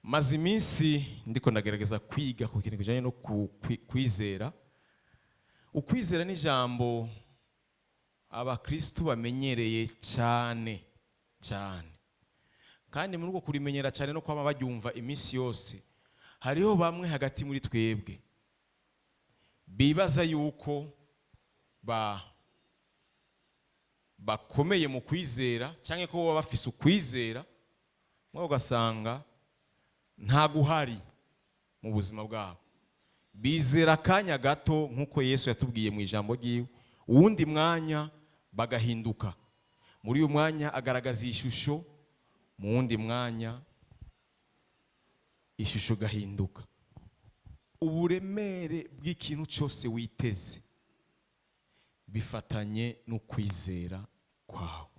maze iminsi ndiko ndagerageza kwiga ku kintu kijanye no kwizera. Ukwizera ni ijambo abakristo bamenyereye cyane cyane, kandi muri uko kurimenyera cyane no kwama baryumva iminsi yose, hariho bamwe hagati muri twebwe bibaza yuko bakomeye mu kwizera cyangwa ko baba bafise ukwizera, mwe ugasanga nta guhari mu buzima bwabo. Bizera akanya gato nk'uko Yesu yatubwiye mu ijambo ryiwe, uwundi mwanya bagahinduka. Muri uyu mwanya agaragaza ishusho, mu wundi mwanya ishusho gahinduka. Uburemere bw'ikintu cyose witeze bifatanye no kwizera kwawe.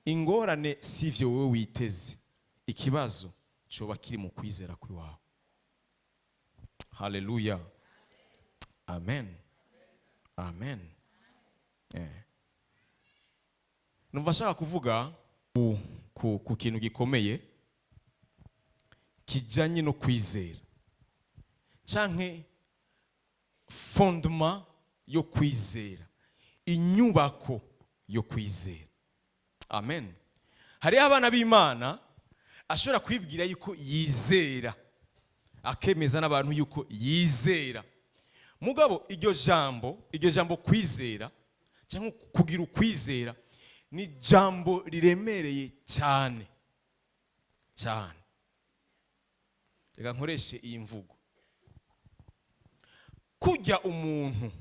Ingorane sivyo wowe witeze, ikibazo coba kiri mu kwizera kwawe. Haleluya. Amen. Amen. Numva shaka kuvuga ku kintu gikomeye kijanye no kwizera, canke fondement yo kwizera, inyubako yo kwizera. Amen. Hari abana b'Imana ashobora kwibwira yuko yizera, akemeza n'abantu yuko yizera. Mugabo iryo jambo kwizera cyangwa kugira ukwizera ni jambo riremereye cyane cyane. Reka nkoreshe iyi mvugo. Kujya umuntu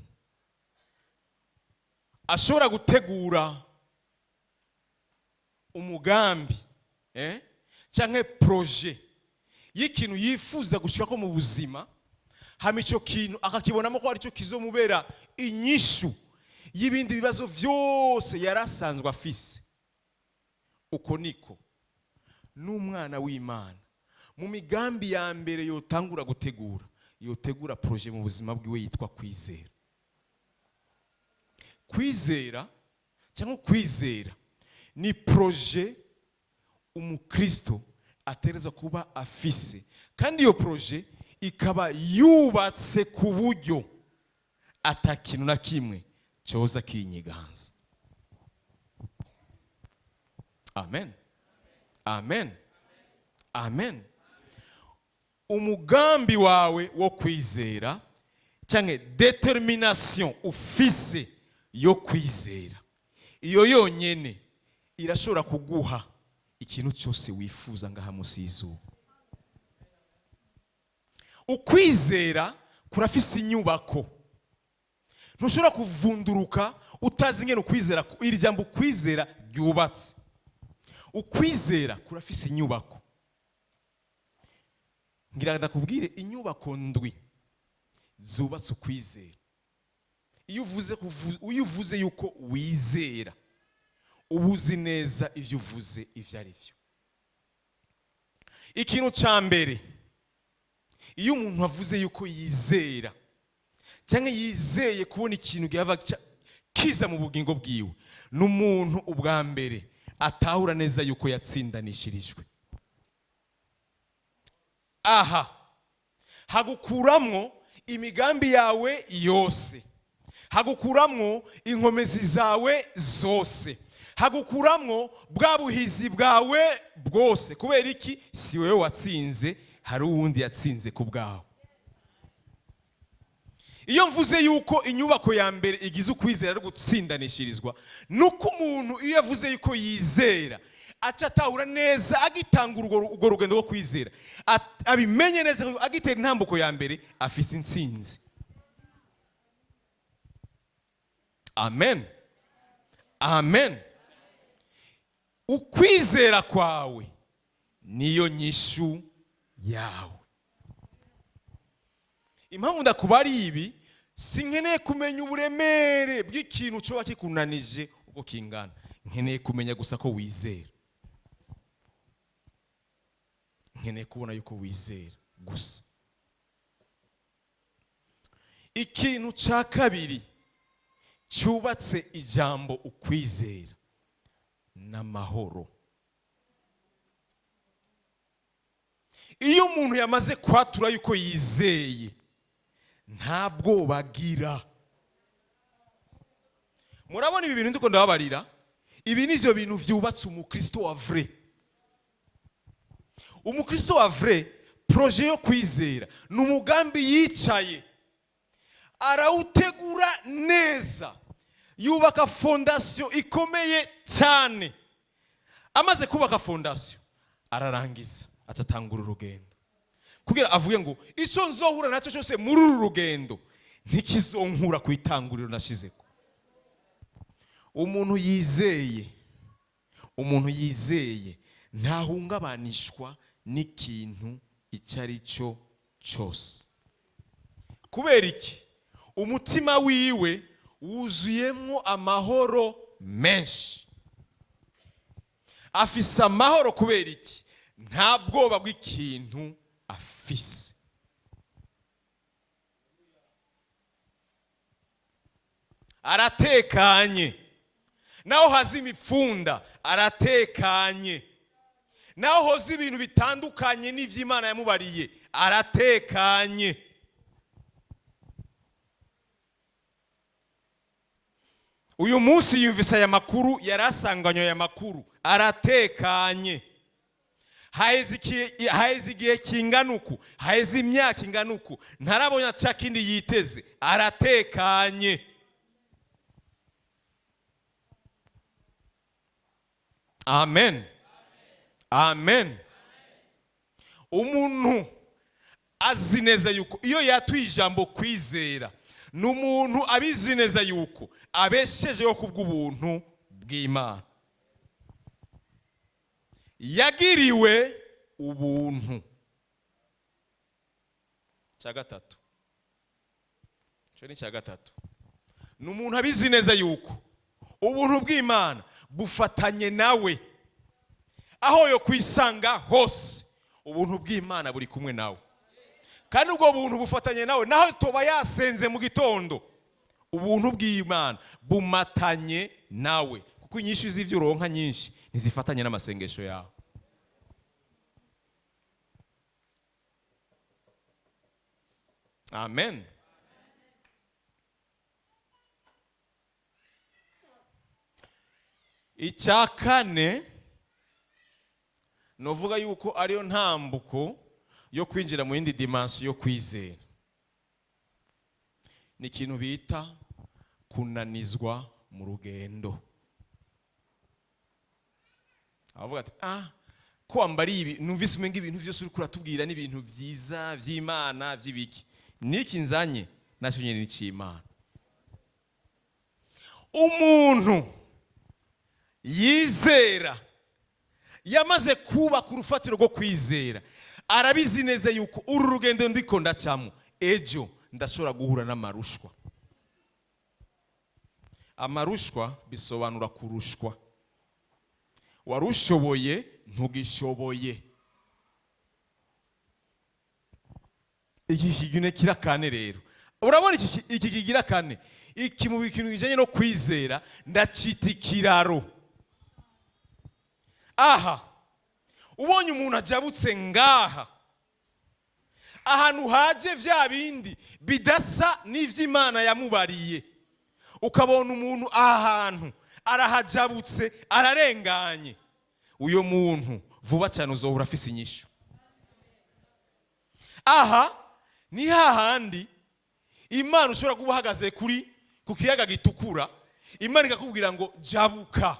ashobora gutegura umugambi cyangwa projet y'ikintu yifuza gushika ko mu buzima, hama ico kintu akakibonamo ko ari cyo kizomubera inyishu y'ibindi bibazo byose yarasanzwe afise. Uko niko n'umwana w'Imana mu migambi ya mbere yotangura yotegura projet mu buzima bwiwe yitwa kwizera. Kwizera cyangwa kwizera ni projet umukristo atereza kuba afise, kandi iyo projet ikaba yubatse ku buryo atakintu na kimwe cyoza kinyiganza. Amen. Amen. Amen. Umugambi wawe wo kwizera cyangwa determination ufise yo kwizera, iyo yonyene irashobora kuguha ikintu cyose wifuza ngaha munsi y'izuba. Ukwizera kurafise inyubako. Ntushobora kuvunduruka utazi ngene ukwizera, iri jambo kwizera ryubatse. Ukwizera kurafise inyubako. Ngira ndakubwire inyubako ndwi zubatse ukwizera. Iyo uvuze yuko wizera, ubuzi neza ivyo uvuze ivyo ari vyo. Ikintu ca mbere, iyo umuntu avuze yuko yizera cyangwa yizeye kubona ikintu gihava kiza mu bugingo bwiwe, n'umuntu ubwa mbere atahura neza yuko yatsindanishirijwe. Aha hagukuramwo imigambi yawe yose, hagukuramwo inkomezi zawe zose, hagukuramwo bwa buhizi bwawe bwose. Kubera iki? Si wewe watsinze, hari uwundi yatsinze ku bwawe. Iyo mvuze yuko inyubako ya mbere igize ukwizera ari gutsindanishirizwa, nuko umuntu iyo yavuze yuko yizera aca atahura neza, agitanga urwo rugendo rwo kwizera, abimenye neza, agitera intambuko ya mbere afise intsinzi. Amen. Amen. Ukwizera kwawe niyo nyishu yawe. Impamvu ndakubari ibi, sinkeneye kumenya uburemere bw'ikintu cyo kikunanije uko kingana, nkeneye kumenya gusa ko wizera. Nkeneye kubona yuko wizera gusa. Ikintu ca kabiri cyubatse ijambo ukwizera n'amahoro. iyo umuntu yamaze kwatura yuko yizeye nta bwoba agira. Murabona ibi bintu ndiko ndababarira, ibi nivyo bintu vyubatse umukristo wa vrai. Umukristo wa vrai, projet yo kwizera ni umugambi yicaye arawutegura neza, yubaka fondation ikomeye cyane. Amaze kubaka fondation ararangiza atatangura urugendo, kugira avuge ngo ico nzohura nacyo cyose muri uru rugendo ntikizonkura ku itanguriro nashizeko. Umuntu yizeye ntahungabanishwa n'ikintu icari cyo cyose. Kubera iki? Umutima wiwe wuzuyemwo amahoro menshi. Afise amahoro kubera iki? Nta bwoba bw'ikintu afise. Aratekanye. Naho hazi imipfunda aratekanye. Naho hozi ibintu bitandukanye n'ivy'Imana yamubariye aratekanye. Uyu munsi yumvise aya makuru, yarasanganywe aya makuru, aratekanye. Haheze igihe kingana uku, haheze imyaka ingana uku, ntarabona cya kindi yiteze, aratekanye. Amen. Amen. Umuntu azi neza yuko iyo yatuye ijambo kwizera, n'umuntu abizi neza yuko abeshejeho kubw'ubuntu bw'Imana. Yagiriwe ubuntu. Cya gatatu. Cyo ni cya gatatu. N'umuntu abizi neza yuko ubuntu bw'Imana bufatanye nawe. Aho yo kwisanga hose ubuntu bw'Imana buri kumwe nawe. Kandi ubwo buntu bufatanye nawe, naho toba yasenze mu gitondo, ubuntu bw'Imana bumatanye nawe, kuko inyinshi z'ivyo uronka nyinshi ntizifatanye n'amasengesho yawe. Amen. Icyakane novuga yuko ariyo ntambuko yo kwinjira mu yindi dimension yo kwizera, ni ikintu bita kunanizwa mu rugendo. Avuga ati ko wambariye ibi, numvise umenga ibintu byose uri kuratubwira n'ibintu byiza by'Imana by'ibiki, niki nzanye nacyo nyine ni cy'Imana. Umuntu yizera yamaze kubaka urufatiro rwo kwizera, arabizi neza yuko uru rugendo ndiko ndacamo ejo ndashobora guhura n'amarushwa. Amarushwa bisobanura kurushwa. Warushoboye ntugishoboye. Iki kigine kirakane rero. Urabona iki kigira kane, iki mu bikintu bijanye no kwizera ndacita ikiraro. Aha ubonye umuntu ajabutse ngaha, ahantu haje vya bindi bidasa n'ivy'Imana yamubariye, ukabona umuntu ahantu arahajabutse ararenganye, uyo muntu vuba cyane uzohura afise inyishu. Aha ni hahandi Imana ushobora kuba uhagaze ku kiyaga gitukura, Imana ikakubwira ngo jabuka.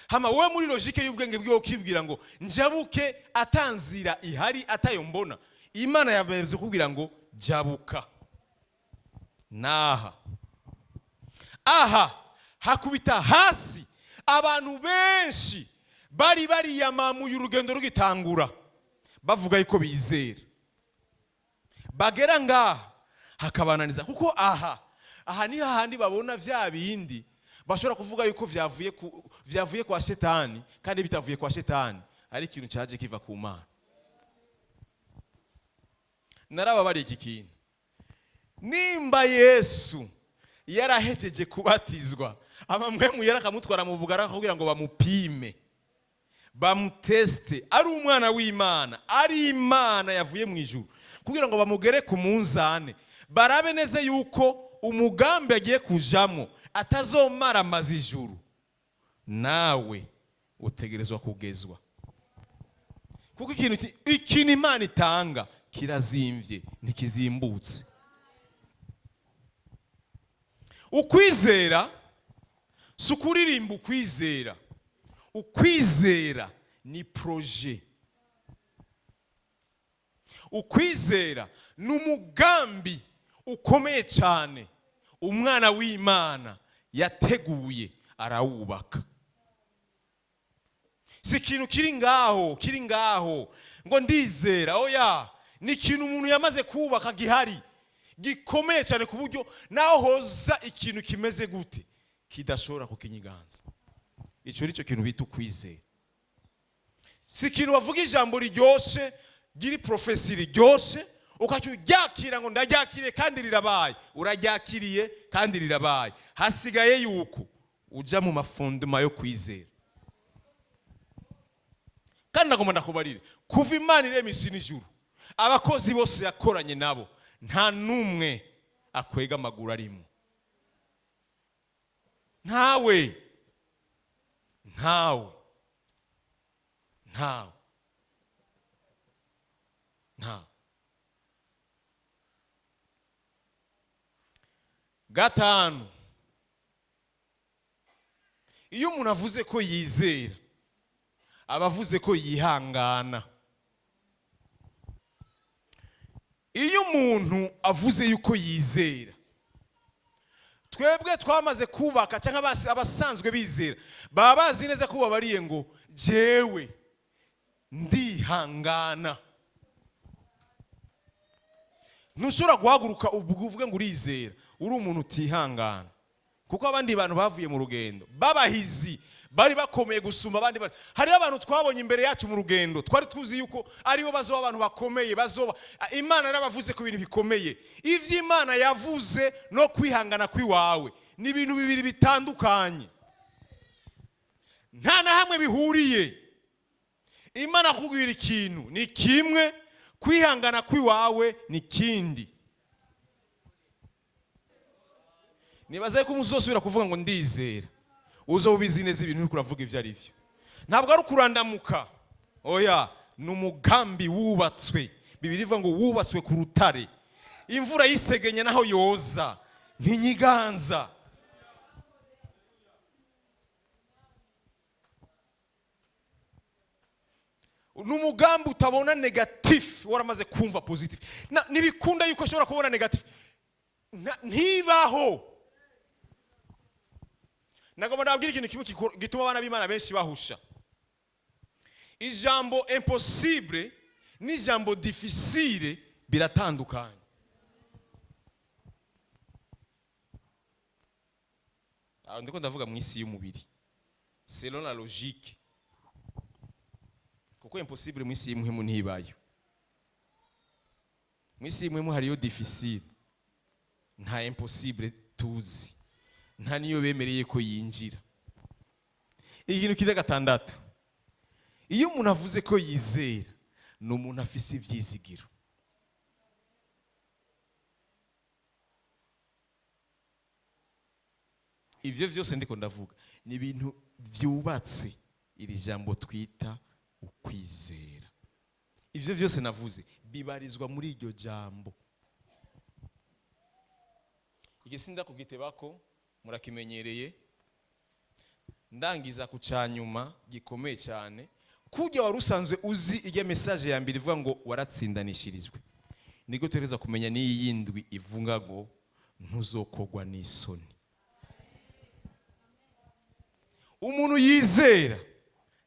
Hama wowe muri logique y'ubwenge bwiwe ukibwira ngo njabuke atanzira ihari atayo mbona, Imana yabeze kubwira ngo jabuka. Naha aha hakubita hasi abantu benshi bari yamamuye urugendo rugitangura, bavuga yuko bizera, bagera ngaha hakabananiza, kuko aha ni hahandi babona vya bindi bashobora kuvuga yuko vyavuye kwa Shetani, kandi bitavuye kwa Shetani, ari ikintu cyaje kiva ku Mana. Narababari iki kintu, nimba Yesu yarahejeje kubatizwa, amamwemu yarakamutwara mu bugara kugira ngo bamupime, bamuteste ari umwana w'Imana, ari Imana yavuye mu ijuru, kugira ngo bamugere ku munzane, barabe neza yuko umugambi agiye kujamo atazomara amazi ijuru. Nawe utegerezwa kugezwa, kuko ikintu Imana itanga kirazimvye ntikizimbutse. Ukwizera si ukuririmba ukwizera. Ukwizera ni proje. Ukwizera ni umugambi ukomeye cyane umwana w'Imana yateguye arawubaka. Si ikintu kiri ngaho ngo ndizera. Oya, ni ikintu umuntu yamaze kubaka gihari, gikomeye cyane ku buryo naho hoza ikintu kimeze gute kidashobora kukinyiganza. Icyo nicyo kintu bita ukwizera. Si ikintu bavuga ijambo riryoshe, giri profesi riryoshe, ukacyakira ngo ndaryakiriye kandi rirabaye. Uraryakiriye kandi rirabaye. Hasigaye yuko uja mu mafunduma yo kwizera. Kandi nagomba ndakubarire, kuva Imana irema isi n'ijuru, abakozi bose yakoranye nabo nta numwe akwega amaguru arimo. Ntawe. Gatanu, iyo umuntu avuze ko yizera, aba avuze ko yihangana. Iyo umuntu avuze yuko yizera, twebwe twamaze kubaka cyangwa abasanzwe bizera baba bazi neza ko babariye ngo jewe ndihangana. Ntushobora guhaguruka uvuge ngo urizera uri umuntu utihangana, kuko abandi bantu bavuye mu rugendo babahizi bari bakomeye gusumba abandi. Hariho abantu twabonye imbere yacu mu rugendo, twari tuzi yuko aribo bazoba abantu bakomeye, bazoba Imana yarabavuze ku bintu bikomeye. Ivyo Imana yavuze no kwihangana kwiwawe ni ibintu bibiri bitandukanye, nta na hamwe bihuriye. Imana kugwira ikintu ni kimwe, kwihangana kwiwawe ni kindi. Nibazaye ko muzosubira kuvuga ngo ndizera, uzobizi neza ibintu uri kuravuga ivyo ari byo. Ntabwo ari kurandamuka. Oya, ni umugambi wubatswe. Bibiri ivuga ngo wubatswe ku rutare, imvura yisegenye naho yoza ntinyiganza. Ni umugambi utabona negatif waramaze kumva positif. Nibikunda yuko ashobora kubona negatif, ntibaho. Nagomba ndabwira ikintu kimwe gituma abana b'Imana benshi bahusha. Ijambo impossible n'ijambo difficile biratandukanye. Ndiko ndavuga mu isi y'umubiri, selon la logique, kuko impossible mu isi y'imwe ntibayo. Mu isi y'imwe hariyo difficile, nta impossible tuzi, nta niyo bemereye ko yinjira. Ikintu kida gatandatu, iyo umuntu avuze ko yizera, ni umuntu afise ivyizigiro. Ivyo vyose ndiko ndavuga ni ibintu vyubatse iri jambo twita ukwizera. Ivyo vyose navuze bibarizwa muri iryo jambo. Igisinda kugitebako murakimenyereye. Ndangiza kucanyuma gikomeye cyane, kujya warusanzwe uzi irya message ya mbere ivuga ngo waratsindanishirijwe. Niko tereza kumenya ni yindwi ivunga ngo ntuzokogwa n'isoni. Umuntu yizera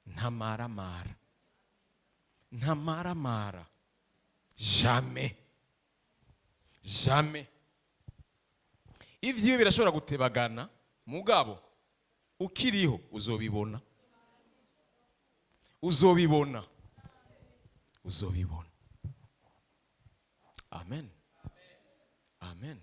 ntamaramara, ntamaramara, jamais, jamais. Ivyo birashobora gutebagana, mugabo ukiriho uzobibona, uzobibona, uzobibona. Amen, amen.